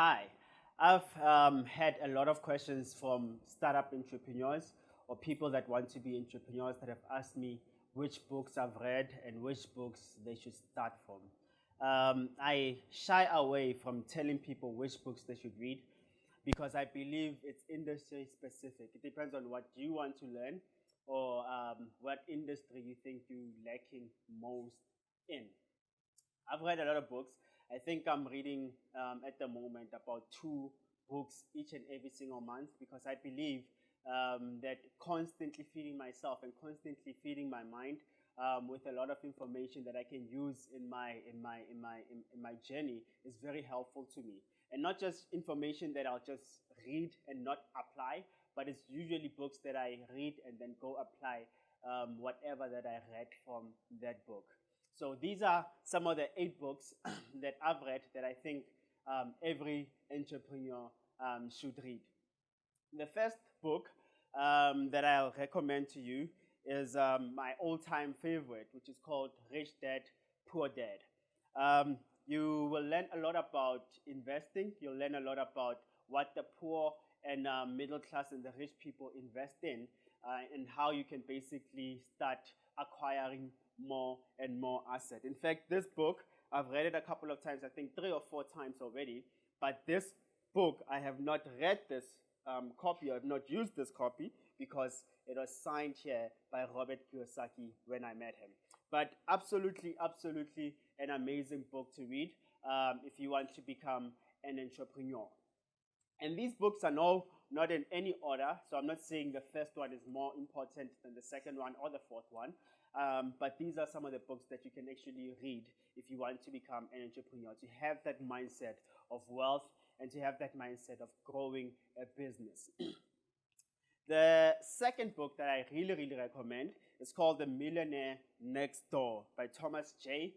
Hi, I've had a lot of questions from startup entrepreneurs or people that want to be entrepreneurs that have asked me which books I've read and which books they should start from. I shy away from telling people which books they should read because I believe it's industry specific. It depends on what you want to learn or what industry you think you're lacking most in. I've read a lot of books. I think I'm reading at the moment about two books each and every single month because I believe that constantly feeding myself and constantly feeding my mind with a lot of information that I can use in my journey is very helpful to me. And not just information that I'll just read and not apply, but it's usually books that I read and then go apply whatever that I read from that book. So these are some of the 8 books that I've read that I think every entrepreneur should read. The first book that I'll recommend to you is my all-time favorite, which is called Rich Dad, Poor Dad. You will learn a lot about investing. You'll learn a lot about what the poor and middle class and the rich people invest in and how you can basically start acquiring more and more asset. In fact, this book, I've read it a couple of times, I think 3 or 4 times already, but this book, I have not read this copy, I have not used this copy because it was signed here by Robert Kiyosaki when I met him. But absolutely, absolutely an amazing book to read if you want to become an entrepreneur. And these books are not in any order, so I'm not saying the first one is more important than the second one or the fourth one. But these are some of the books that you can actually read if you want to become an entrepreneur, to have that mindset of wealth and to have that mindset of growing a business. The second book that I really, really recommend is called The Millionaire Next Door by Thomas J.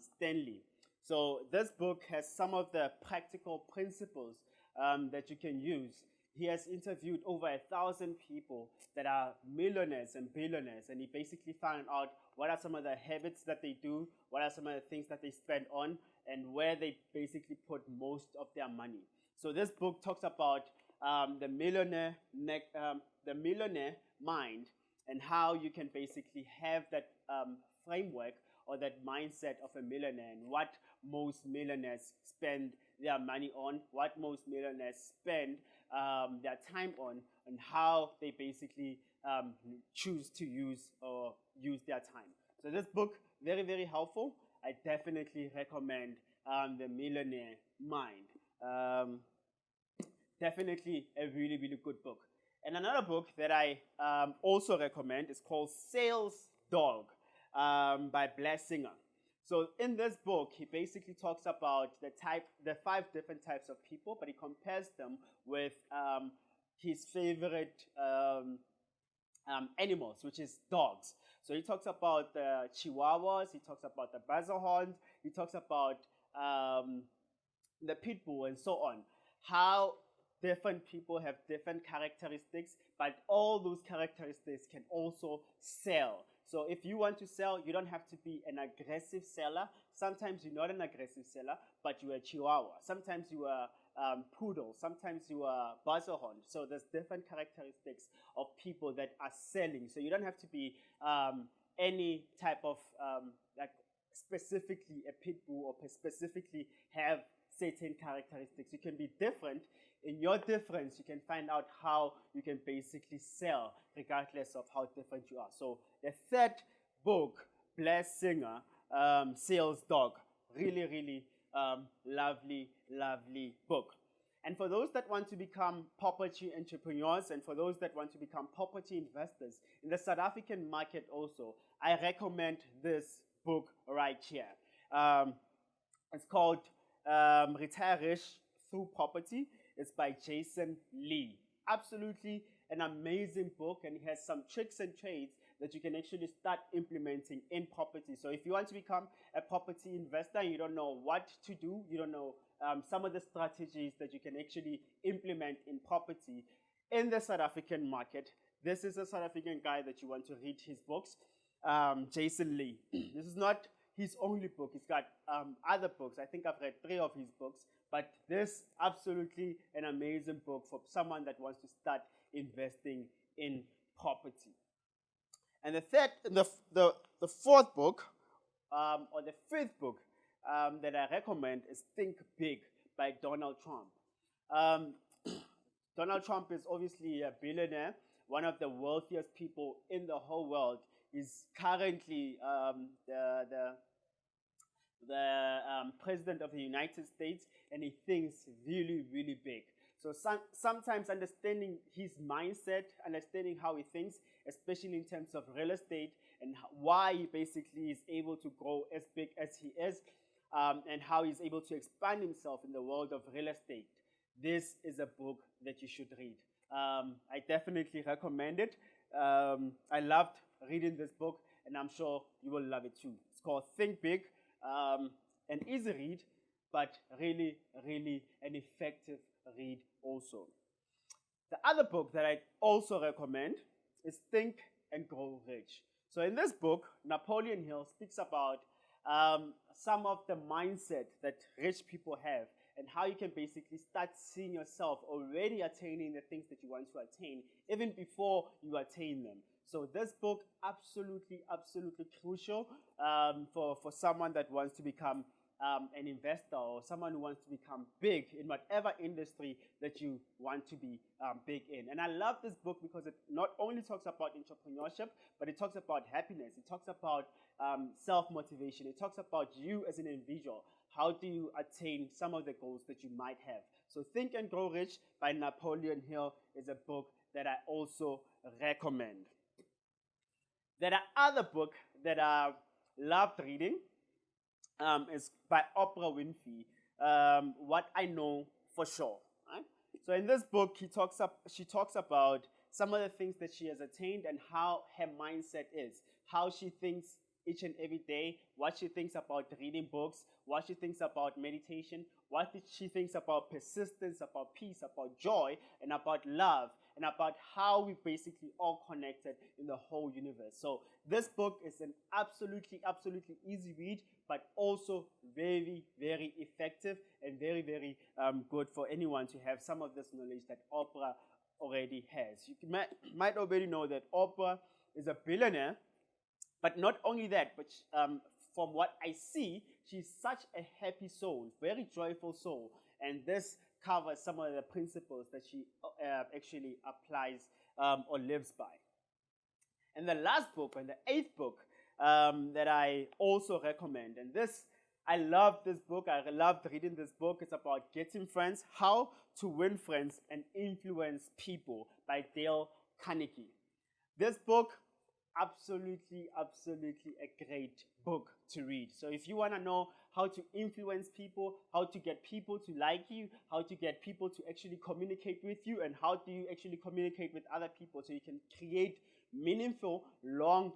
Stanley. So this book has some of the practical principles that you can use. He has interviewed over 1,000 people that are millionaires and billionaires, and he basically found out what are some of the habits that they do, what are some of the things that they spend on, and where they basically put most of their money. So this book talks about the millionaire mind and how you can basically have that framework or that mindset of a millionaire and what most millionaires spend their money on, what most millionaires spend their time on, and how they basically choose to use their time. So this book, very, very helpful. I definitely recommend The Millionaire Mind. Definitely a really, really good book. And another book that I also recommend is called Sales Dog by Blair Singer. So in this book, he basically talks about the 5 different types of people, but he compares them with his favorite animals, which is dogs. So he talks about the Chihuahuas, he talks about the Basset he talks about the Pit Bull, and so on. How different people have different characteristics, but all those characteristics can also sell. So if you want to sell, you don't have to be an aggressive seller. Sometimes you're not an aggressive seller, but you're a Chihuahua. Sometimes you are poodle. Sometimes you are Basset. So there's different characteristics of people that are selling. So you don't have to be any type of like specifically a pit bull or specifically have certain characteristics. You can be different. In your difference, you can find out how you can basically sell regardless of how different you are. So the third book, Blair Singer, Sales Dog, really, really lovely, lovely book. And for those that want to become property entrepreneurs and for those that want to become property investors in the South African market also, I recommend this book right here. It's called Retire Rich Through Property. It's by Jason Lee. Absolutely an amazing book, and it has some tricks and trades that you can actually start implementing in property. So if you want to become a property investor and you don't know what to do, you don't know some of the strategies that you can actually implement in property in the South African market, this is a South African guy that you want to read his books, Jason Lee. This is not his only book. He's got other books. I think I've read 3 of his books, but this absolutely an amazing book for someone that wants to start investing in property. And the fourth book, or the fifth book that I recommend is Think Big by Donald Trump. Donald Trump is obviously a billionaire, one of the wealthiest people in the whole world. He's currently the president of the United States, and he thinks really, really big. So sometimes understanding his mindset, understanding how he thinks, especially in terms of real estate, and why he basically is able to grow as big as he is, and how he's able to expand himself in the world of real estate. This is a book that you should read. I definitely recommend it. I loved reading this book, and I'm sure you will love it too. It's called Think Big. An easy read, but really, really an effective read also. The other book that I also recommend is Think and Grow Rich. So in this book, Napoleon Hill speaks about some of the mindset that rich people have, and how you can basically start seeing yourself already attaining the things that you want to attain, even before you attain them. So this book, absolutely, absolutely crucial for someone that wants to become an investor, or someone who wants to become big in whatever industry that you want to be big in. And I love this book because it not only talks about entrepreneurship, but it talks about happiness. It talks about self-motivation. It talks about you as an individual. How do you attain some of the goals that you might have? So Think and Grow Rich by Napoleon Hill is a book that I also recommend. There are other book that I loved reading. Is by Oprah Winfrey. What I Know for Sure. Right? So in this book, she talks about some of the things that she has attained and how her mindset is, how she thinks each and every day, what she thinks about reading books, what she thinks about meditation, what she thinks about persistence, about peace, about joy, and about love, and about how we basically all connected in the whole universe. So this book is an absolutely, absolutely easy read, but also very, very effective and very, very good for anyone to have some of this knowledge that Oprah already has. You might already know that Oprah is a billionaire, but not only that, but from what I see, she's such a happy soul, very joyful soul, and this covers some of the principles that she actually applies or lives by. And the last book, and the 8th book that I also recommend, and this, I love this book. I loved reading this book. It's about getting friends, how to win friends and influence people by Dale Carnegie. This book, absolutely, absolutely a great book to read. So if you want to know how to influence people, how to get people to like you, how to get people to actually communicate with you, and how do you actually communicate with other people so you can create meaningful, long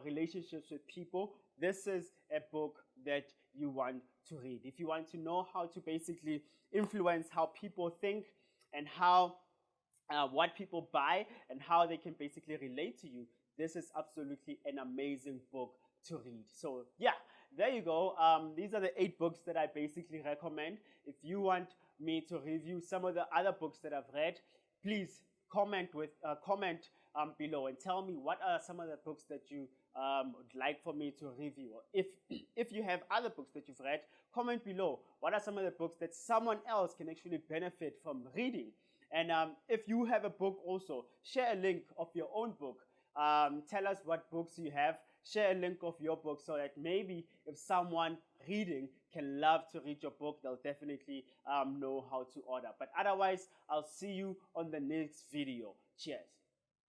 relationships with people, this is a book that you want to read. If you want to know how to basically influence how people think and how what people buy and how they can basically relate to you, this is absolutely an amazing book to read. So yeah, there you go. These are the 8 books that I basically recommend. If you want me to review some of the other books that I've read, please comment below and tell me what are some of the books that you would like for me to review. If you have other books that you've read, comment below. What are some of the books that someone else can actually benefit from reading? And if you have a book also, share a link of your own book. Tell us what books you have. Share a link of your book so that maybe if someone reading can love to read your book, they'll definitely know how to order. But otherwise, I'll see you on the next video. Cheers.